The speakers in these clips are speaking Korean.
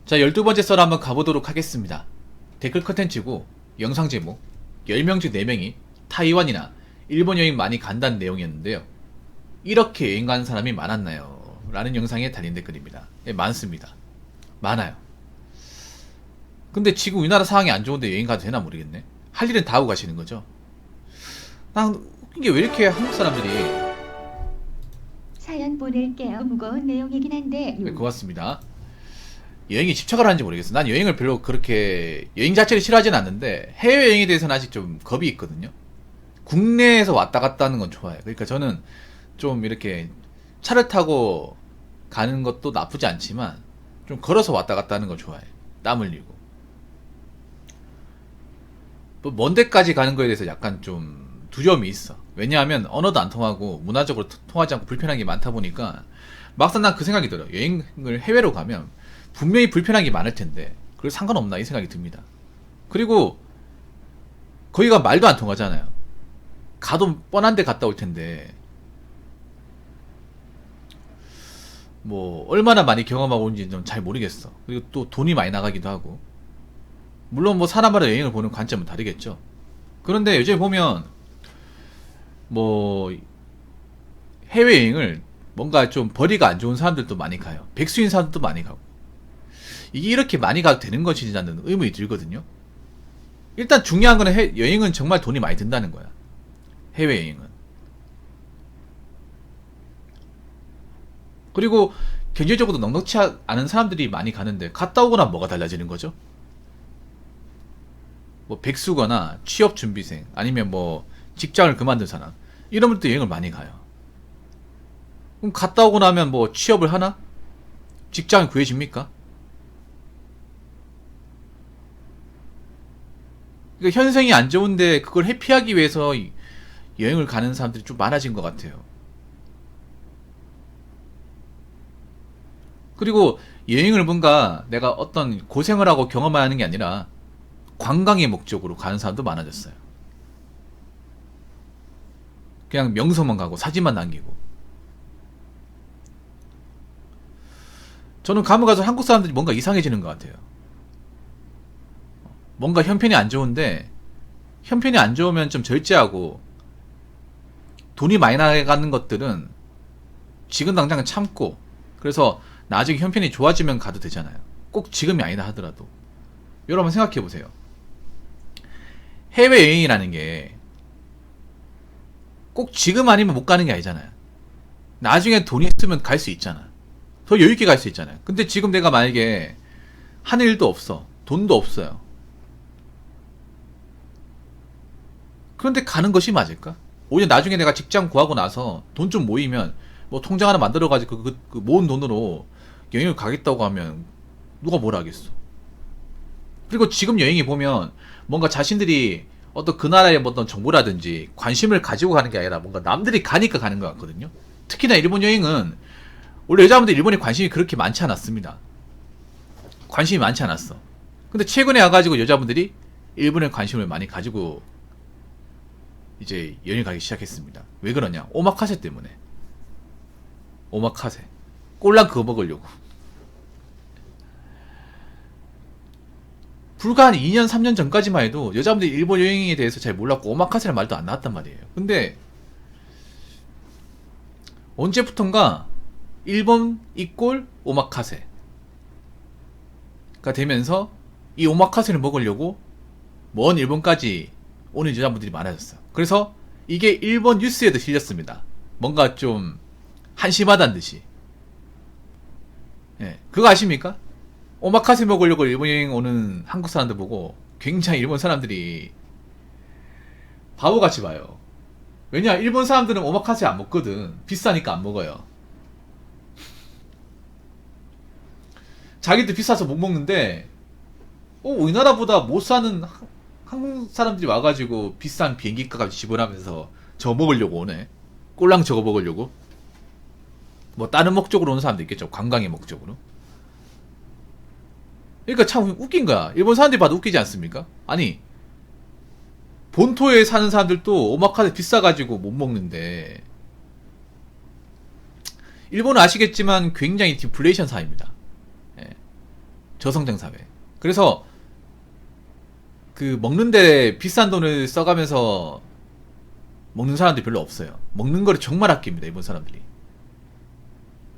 자, 12번째 썰 한번 가보도록 하겠습니다. 댓글 컨텐츠고 영상 제목 10명 중 4명이 타이완이나 일본 여행 많이 간다는 내용이었는데요. 이렇게 여행 가는 사람이 많았나요? 라는 영상에 달린 댓글입니다. 예, 많습니다. 많아요. 근데 지금 우리나라 상황이 안 좋은데 여행 가도 되나 모르겠네. 할 일은 다 하고 가시는 거죠. 난 웃긴 게 왜 이렇게 한국 사람들이. 사연 보낼게요. 무거운 내용이긴 한데. 네, 고맙습니다. 여행에 집착을 하는지 모르겠어. 난 여행을 별로 그렇게 여행 자체를 싫어하진 않는데 해외여행에 대해서는 아직 좀 겁이 있거든요. 국내에서 왔다 갔다 하는 건 좋아요. 그러니까 저는 좀 이렇게 차를 타고 가는 것도 나쁘지 않지만 좀 걸어서 왔다 갔다 하는 걸 좋아해. 땀 흘리고. 뭐 먼 데까지 가는 거에 대해서 약간 좀 두려움이 있어. 왜냐하면 언어도 안 통하고 문화적으로 통하지 않고 불편한 게 많다 보니까 막상 난 그 생각이 들어. 여행을 해외로 가면 분명히 불편한 게 많을 텐데 그걸 상관없나 이 생각이 듭니다. 그리고 거기가 말도 안 통하잖아요. 가도 뻔한 데 갔다 올 텐데 뭐 얼마나 많이 경험하고 온지는 좀 잘 모르겠어. 그리고 또 돈이 많이 나가기도 하고. 물론 뭐 사람마다 여행을 보는 관점은 다르겠죠. 그런데 요즘에 보면 뭐 해외여행을 뭔가 좀 벌이가 안 좋은 사람들도 많이 가요. 백수인 사람들도 많이 가고. 이게 이렇게 많이 가도 되는 것이냐는 의문이 들거든요. 일단 중요한 거는 여행은 정말 돈이 많이 든다는 거야. 해외여행은. 그리고 경제적으로 넉넉치 않은 사람들이 많이 가는데 갔다 오거나 뭐가 달라지는 거죠? 뭐 백수거나 취업준비생 아니면 뭐 직장을 그만둔 사람 이런 분들도 여행을 많이 가요. 그럼 갔다 오고 나면 뭐 취업을 하나? 직장을 구해집니까? 그러니까 현생이 안 좋은데 그걸 회피하기 위해서 여행을 가는 사람들이 좀 많아진 것 같아요. 그리고 여행을 뭔가 내가 어떤 고생을 하고 경험하는 게 아니라 관광의 목적으로 가는 사람도 많아졌어요. 그냥 명소만 가고 사진만 남기고. 저는 가면 가서 한국 사람들이 뭔가 이상해지는 것 같아요. 뭔가 형편이 안 좋은데 형편이 안 좋으면 좀 절제하고 돈이 많이 나가는 것들은 지금 당장 참고 그래서 나중에 형편이 좋아지면 가도 되잖아요. 꼭 지금이 아니다 하더라도. 여러분 생각해 보세요. 해외여행이라는 게 꼭 지금 아니면 못 가는 게 아니잖아요. 나중에 돈이 있으면 갈 수 있잖아. 더 여유있게 갈 수 있잖아요. 근데 지금 내가 만약에 하는 일도 없어. 돈도 없어요. 그런데 가는 것이 맞을까? 오히려 나중에 내가 직장 구하고 나서 돈 좀 모이면 뭐 통장 하나 만들어가지고 그 모은 돈으로 여행을 가겠다고 하면 누가 뭐라 하겠어. 그리고 지금 여행이 보면 뭔가 자신들이 어떤 그 나라의 어떤 정보라든지 관심을 가지고 가는 게 아니라 뭔가 남들이 가니까 가는 것 같거든요. 특히나 일본 여행은 원래 여자분들 일본에 관심이 그렇게 많지 않았습니다. 관심이 많지 않았어. 근데 최근에 와가지고 여자분들이 일본에 관심을 많이 가지고 이제 여행 가기 시작했습니다. 왜 그러냐? 오마카세 때문에. 오마카세. 꼴랑 그거 먹으려고. 불과 한 2년, 3년 전까지만 해도 여자분들이 일본 여행에 대해서 잘 몰랐고 오마카세라는 말도 안 나왔단 말이에요. 근데 언제부턴가 일본 이꼴 오마카세가 되면서 이 오마카세를 먹으려고 먼 일본까지 오는 여자분들이 많아졌어요. 그래서 이게 일본 뉴스에도 실렸습니다. 뭔가 좀 한심하다는 듯이. 예, 그거 아십니까? 오마카세 먹으려고 일본 여행 오는 한국 사람들 보고 굉장히 일본 사람들이 바보같이 봐요. 왜냐, 일본 사람들은 오마카세 안 먹거든. 비싸니까 안 먹어요. 자기들 비싸서 못 먹는데 우리나라보다 못 사는 한국 사람들이 와가지고 비싼 비행기 값 지불하면서 저거 먹으려고 오네. 꼴랑 저거 먹으려고. 뭐 다른 목적으로 오는 사람도 있겠죠. 관광의 목적으로. 그러니까 참 웃긴 거야. 일본 사람들이 봐도 웃기지 않습니까? 아니, 본토에 사는 사람들도 오마카세 비싸가지고 못 먹는데, 일본은 아시겠지만 굉장히 디플레이션 사회입니다. 예. 저성장 사회. 그래서 그 먹는데 비싼 돈을 써가면서 먹는 사람들이 별로 없어요. 먹는 거를 정말 아낍니다, 일본 사람들이.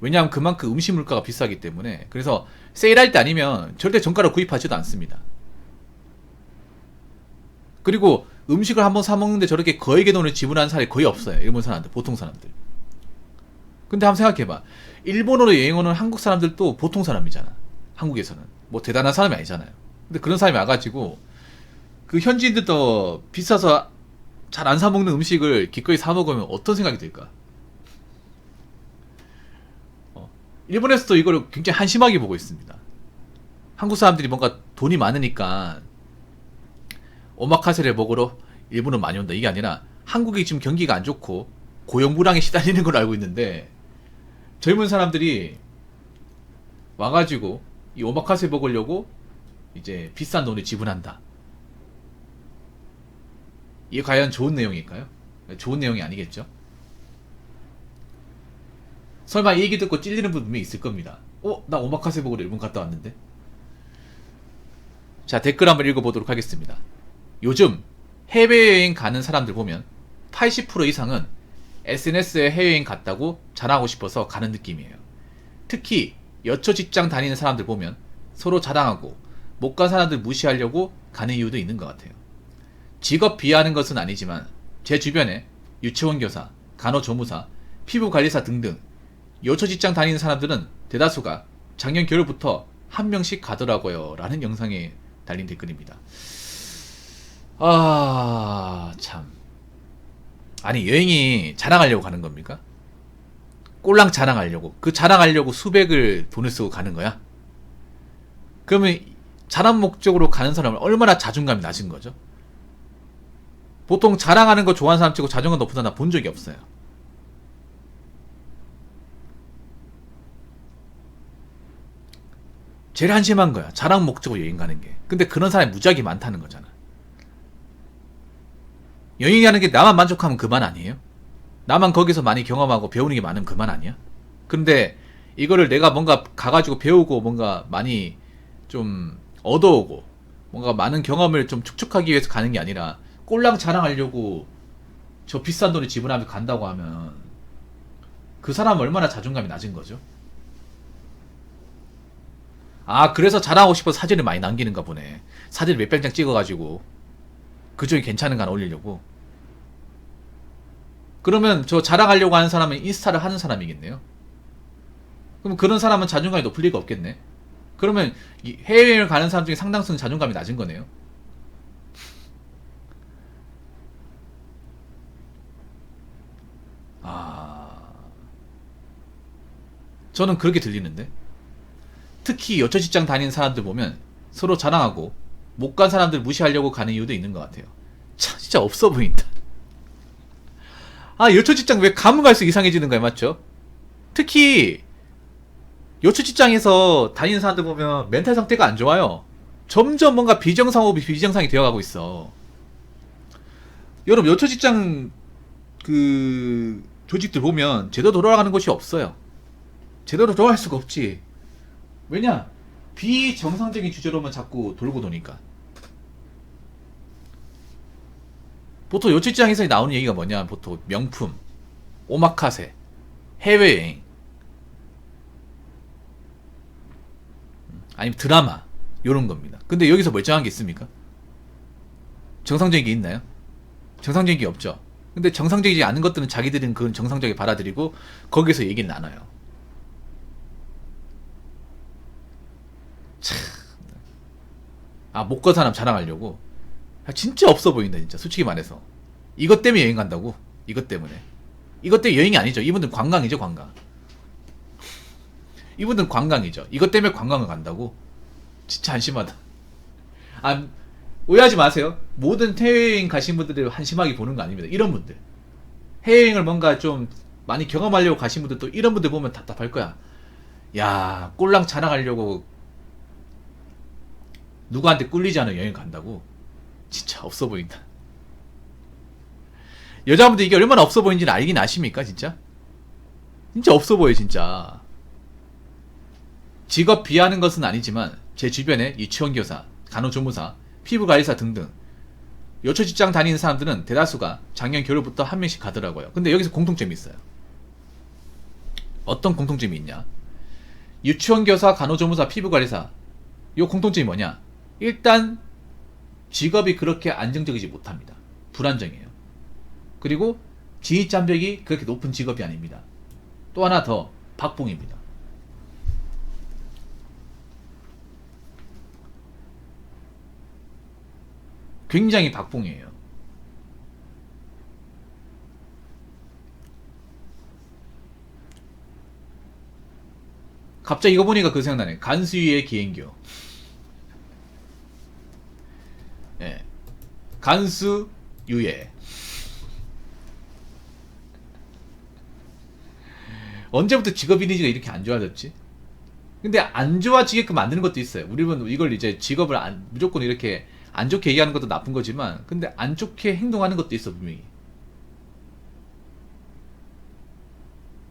왜냐하면 그만큼 음식 물가가 비싸기 때문에. 그래서 세일할 때 아니면 절대 정가로 구입하지도 않습니다. 그리고 음식을 한번 사 먹는데 저렇게 거액의 돈을 지불하는 사람이 거의 없어요, 일본 사람들, 보통 사람들. 근데 한번 생각해봐. 일본으로 여행 오는 한국 사람들도 보통 사람이잖아, 한국에서는. 뭐 대단한 사람이 아니잖아요. 근데 그런 사람이 와가지고 그 현지인들도 비싸서 잘 안 사 먹는 음식을 기꺼이 사 먹으면 어떤 생각이 들까? 일본에서도 이걸 굉장히 한심하게 보고 있습니다. 한국 사람들이 뭔가 돈이 많으니까 오마카세를 먹으러 일본은 많이 온다, 이게 아니라 한국이 지금 경기가 안 좋고 고용불황에 시달리는 걸 알고 있는데 젊은 사람들이 와가지고 이 오마카세 먹으려고 이제 비싼 돈을 지불한다. 이게 과연 좋은 내용일까요? 좋은 내용이 아니겠죠? 설마 이 얘기 듣고 찔리는 분이 있을 겁니다. 나 오마카세 먹으러 일본 갔다 왔는데? 자, 댓글 한번 읽어보도록 하겠습니다. 요즘 해외여행 가는 사람들 보면 80% 이상은 SNS에 해외여행 갔다고 자랑하고 싶어서 가는 느낌이에요. 특히 여초 직장 다니는 사람들 보면 서로 자랑하고 못 간 사람들 무시하려고 가는 이유도 있는 것 같아요. 직업 비하하는 것은 아니지만 제 주변에 유치원 교사, 간호조무사, 피부관리사 등등 여초 직장 다니는 사람들은 대다수가 작년 겨울부터 한 명씩 가더라고요, 라는 영상에 달린 댓글입니다. 참. 아니, 여행이 자랑하려고 가는 겁니까? 꼴랑 자랑하려고. 그 자랑하려고 수백을 돈을 쓰고 가는 거야? 그러면 자랑 목적으로 가는 사람은 얼마나 자존감이 낮은 거죠? 보통 자랑하는 거 좋아하는 사람 치고 자존감 높은 사람 본 적이 없어요. 제일 한심한 거야, 자랑 목적으로 여행 가는 게. 근데 그런 사람이 무지하게 많다는 거잖아. 여행하는 게 나만 만족하면 그만 아니에요? 나만 거기서 많이 경험하고 배우는 게 많으면 그만 아니야? 근데 이거를 내가 뭔가 가가지고 배우고 뭔가 많이 좀 얻어오고 뭔가 많은 경험을 좀 축적하기 위해서 가는 게 아니라 꼴랑 자랑하려고 저 비싼 돈을 지불하면서 간다고 하면 그 사람은 얼마나 자존감이 낮은 거죠? 그래서 자랑하고 싶어서 사진을 많이 남기는가 보네. 사진을 몇백 장 찍어가지고 그 중에 괜찮은 거 하나 올리려고. 그러면 저 자랑하려고 하는 사람은 인스타를 하는 사람이겠네요. 그럼 그런 사람은 자존감이 높을 리가 없겠네. 그러면 해외여행을 가는 사람 중에 상당수는 자존감이 낮은 거네요. 저는 그렇게 들리는데. 특히 여초 직장 다니는 사람들 보면 서로 자랑하고 못 간 사람들 무시하려고 가는 이유도 있는 것 같아요. 참, 진짜 없어 보인다. 여초 직장 왜 가면 갈수록 이상해지는 거야, 맞죠? 특히 여초 직장에서 다니는 사람들 보면 멘탈 상태가 안 좋아요. 점점 뭔가 비정상호흡이 비정상이 되어가고 있어. 여러분, 여초 직장 그 조직들 보면 제대로 돌아가는 곳이 없어요. 제대로 돌아갈 수가 없지. 왜냐? 비정상적인 주제로만 자꾸 돌고 도니까. 보통 여초직장에서 나오는 얘기가 뭐냐? 보통 명품, 오마카세, 해외여행, 아니면 드라마, 요런 겁니다. 근데 여기서 멀쩡한 게 있습니까? 정상적인 게 있나요? 정상적인 게 없죠. 근데 정상적이지 않은 것들은 자기들은 그건 정상적이게 받아들이고 거기서 얘기를 나눠요. 참. 못 간 사람 자랑하려고. 진짜 없어 보인다, 진짜. 솔직히 말해서. 이것 때문에 여행 간다고? 이것 때문에. 이것 때문에 여행이 아니죠. 이분들은 관광이죠, 관광. 이분들은 관광이죠. 이것 때문에 관광을 간다고? 진짜 한심하다. 오해하지 마세요. 모든 해외여행 가신 분들을 한심하게 보는 거 아닙니다. 이런 분들. 해외여행을 뭔가 좀 많이 경험하려고 가신 분들, 또 이런 분들 보면 답답할 거야. 야, 꼴랑 자랑하려고 누구한테 꿀리지 않은 여행 간다고? 진짜 없어 보인다. 여자분들 이게 얼마나 없어 보이는지는 알긴 아십니까, 진짜? 진짜 없어 보여, 진짜. 직업 비하하는 것은 아니지만 제 주변에 유치원 교사, 간호조무사, 피부관리사 등등 요초 직장 다니는 사람들은 대다수가 작년 겨울부터 한 명씩 가더라고요. 근데 여기서 공통점이 있어요. 어떤 공통점이 있냐? 유치원 교사, 간호조무사, 피부관리사 요 공통점이 뭐냐? 일단 직업이 그렇게 안정적이지 못합니다. 불안정해요. 그리고 진입장벽이 그렇게 높은 직업이 아닙니다. 또 하나 더 박봉입니다. 굉장히 박봉이에요. 갑자기 이거 보니까 그 생각나네. 간수유의 기행교. 예. 간수유예. 언제부터 직업 이미지가 이렇게 안 좋아졌지? 근데 안 좋아지게끔 만드는 것도 있어요. 우리는 이걸 이제 직업을 무조건 이렇게 안 좋게 얘기하는 것도 나쁜 거지만, 근데 안 좋게 행동하는 것도 있어, 분명히.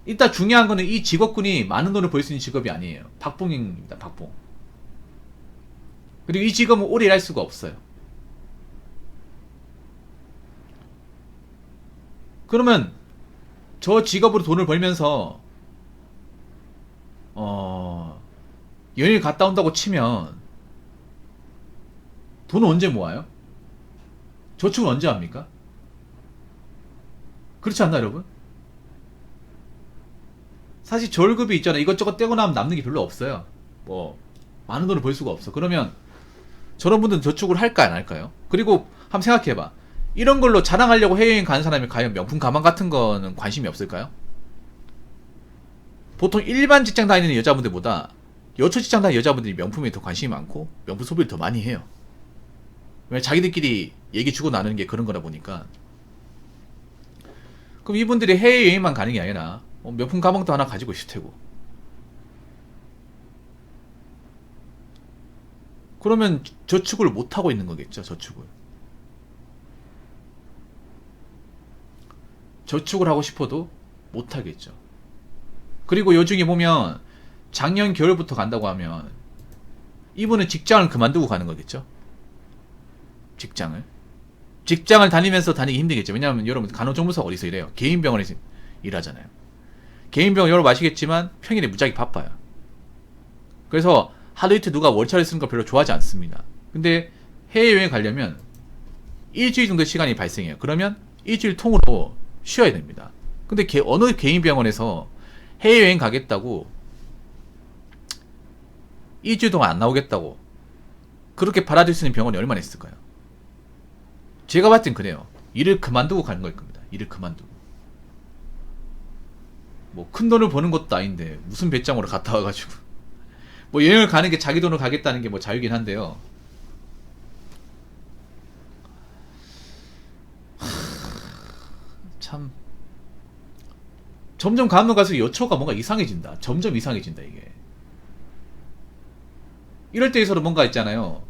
일단 중요한 거는 이 직업군이 많은 돈을 벌 수 있는 직업이 아니에요. 박봉입니다, 박봉. 그리고 이 직업은 오래 일할 수가 없어요. 그러면 저 직업으로 돈을 벌면서 여행을 갔다 온다고 치면 돈은 언제 모아요? 저축은 언제 합니까? 그렇지 않나 여러분? 사실 월급이 있잖아요. 이것저것 떼고 나면 남는 게 별로 없어요. 뭐 많은 돈을 벌 수가 없어. 그러면 저런 분들은 저축을 할까 안 할까요? 그리고 한번 생각해봐. 이런 걸로 자랑하려고 해외여행 가는 사람이 과연 명품 가방 같은 거는 관심이 없을까요? 보통 일반 직장 다니는 여자분들보다 여초 직장 다니는 여자분들이 명품에 더 관심이 많고 명품 소비를 더 많이 해요. 왜? 자기들끼리 얘기 주고 나누는 게 그런 거다 보니까. 그럼 이분들이 해외여행만 가는 게 아니라 명품 가방도 하나 가지고 있을 테고. 그러면 저축을 못하고 있는 거겠죠. 저축을 하고 싶어도 못하겠죠. 그리고 요중에 보면 작년 겨울부터 간다고 하면 이분은 직장을 그만두고 가는 거겠죠. 직장을 다니면서 다니기 힘들겠죠. 왜냐하면 여러분 간호조무사가 어디서 일해요? 개인 병원에서 일하잖아요. 개인 병원 여러분 아시겠지만 평일에 무지하게 바빠요. 그래서 하루 이틀 누가 월차를 쓰는 거 별로 좋아하지 않습니다. 근데 해외여행 가려면 일주일 정도 시간이 발생해요. 그러면 일주일 통으로 쉬어야 됩니다. 근데 어느 개인 병원에서 해외여행 가겠다고 일주일 동안 안 나오겠다고 그렇게 받아줄 수 있는 병원이 얼마나 있을까요? 제가 봤을 땐 그래요. 일을 그만두고 가는 걸 겁니다. 일을 그만두고. 뭐 큰 돈을 버는 것도 아닌데 무슨 배짱으로 갔다 와가지고 뭐 여행을 가는 게 자기 돈으로 가겠다는 게 뭐 자유긴 한데요. 참 점점 가면 갈수록 여초가 뭔가 이상해진다. 점점 이상해진다 이게. 이럴 때에서도 뭔가 있잖아요.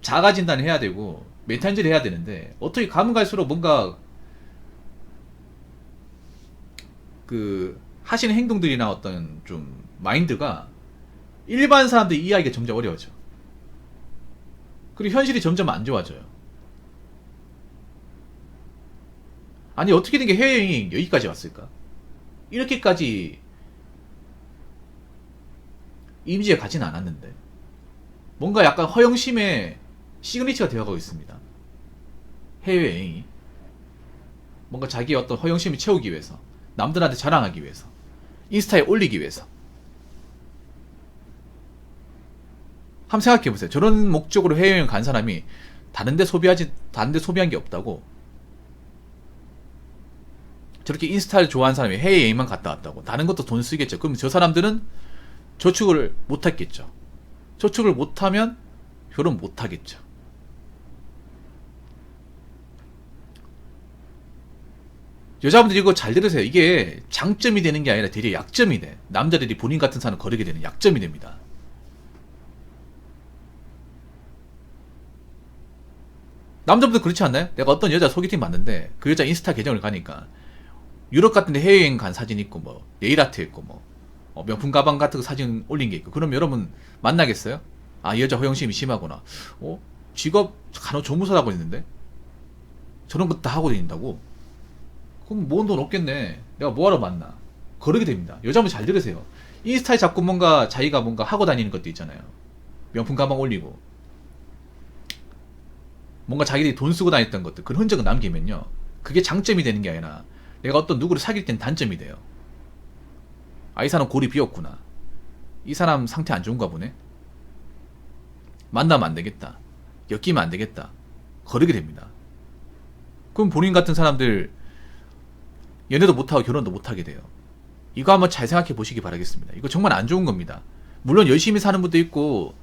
자가 진단을 해야 되고 멘탈질을 해야 되는데 어떻게 가면 갈수록 뭔가 그 하시는 행동들이나 어떤 좀 마인드가 일반 사람들이 이해하기가 점점 어려워져. 그리고 현실이 점점 안 좋아져요. 아니 어떻게 된 게 해외여행이 여기까지 왔을까? 이렇게까지 이미지가 가지는 않았는데 뭔가 약간 허영심의 시그니처가 되어가고 있습니다. 해외여행이 뭔가 자기의 어떤 허영심을 채우기 위해서, 남들한테 자랑하기 위해서, 인스타에 올리기 위해서. 한번 생각해보세요. 저런 목적으로 해외여행 간 사람이 다른데 소비한 게 없다고. 저렇게 인스타를 좋아하는 사람이 해외여행만 갔다 왔다고. 다른 것도 돈 쓰겠죠. 그럼 저 사람들은 저축을 못했겠죠. 저축을 못하면 결혼 못하겠죠. 여자분들 이거 잘 들으세요. 이게 장점이 되는 게 아니라 되게 약점이 돼. 남자들이 본인 같은 사람 거르게 되는 약점이 됩니다. 남자분들 그렇지 않나요? 내가 어떤 여자 소개팅 봤는데 그 여자 인스타 계정을 가니까 유럽 같은 데 해외여행 간 사진 있고 뭐 네일아트 있고 뭐 명품 가방 같은 거 사진 올린 게 있고 그럼 여러분 만나겠어요? 아, 이 여자 허영심이 심하구나. 직업 간호조무사라고 했는데 저런 거 다 하고 다닌다고? 그럼 모은 돈 없겠네. 내가 뭐하러 만나? 그러게 됩니다. 여자분 잘 들으세요. 인스타에 자꾸 뭔가 자기가 뭔가 하고 다니는 것도 있잖아요. 명품 가방 올리고 뭔가 자기들이 돈 쓰고 다녔던 것들, 그런 흔적을 남기면요, 그게 장점이 되는 게 아니라 내가 어떤 누구를 사귈 땐 단점이 돼요. 아, 이 사람 골이 비었구나, 이 사람 상태 안 좋은가 보네, 만나면 안 되겠다, 엮이면 안 되겠다, 거르게 됩니다. 그럼 본인 같은 사람들 연애도 못하고 결혼도 못하게 돼요. 이거 한번 잘 생각해 보시기 바라겠습니다. 이거 정말 안 좋은 겁니다. 물론 열심히 사는 분도 있고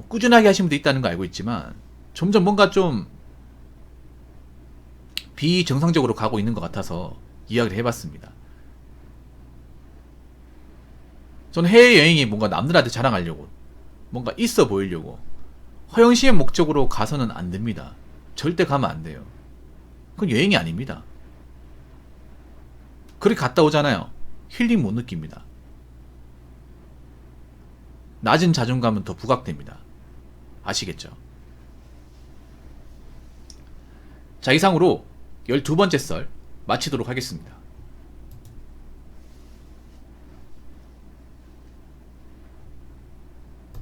꾸준하게 하시는 분도 있다는 거 알고 있지만 점점 뭔가 좀 비정상적으로 가고 있는 것 같아서 이야기를 해봤습니다. 저는 해외여행이 뭔가 남들한테 자랑하려고, 뭔가 있어 보이려고, 허영시의 목적으로 가서는 안 됩니다. 절대 가면 안 돼요. 그건 여행이 아닙니다. 그렇게 갔다 오잖아요. 힐링 못 느낍니다. 낮은 자존감은 더 부각됩니다. 아시겠죠? 자, 이상으로 12번째 썰 마치도록 하겠습니다.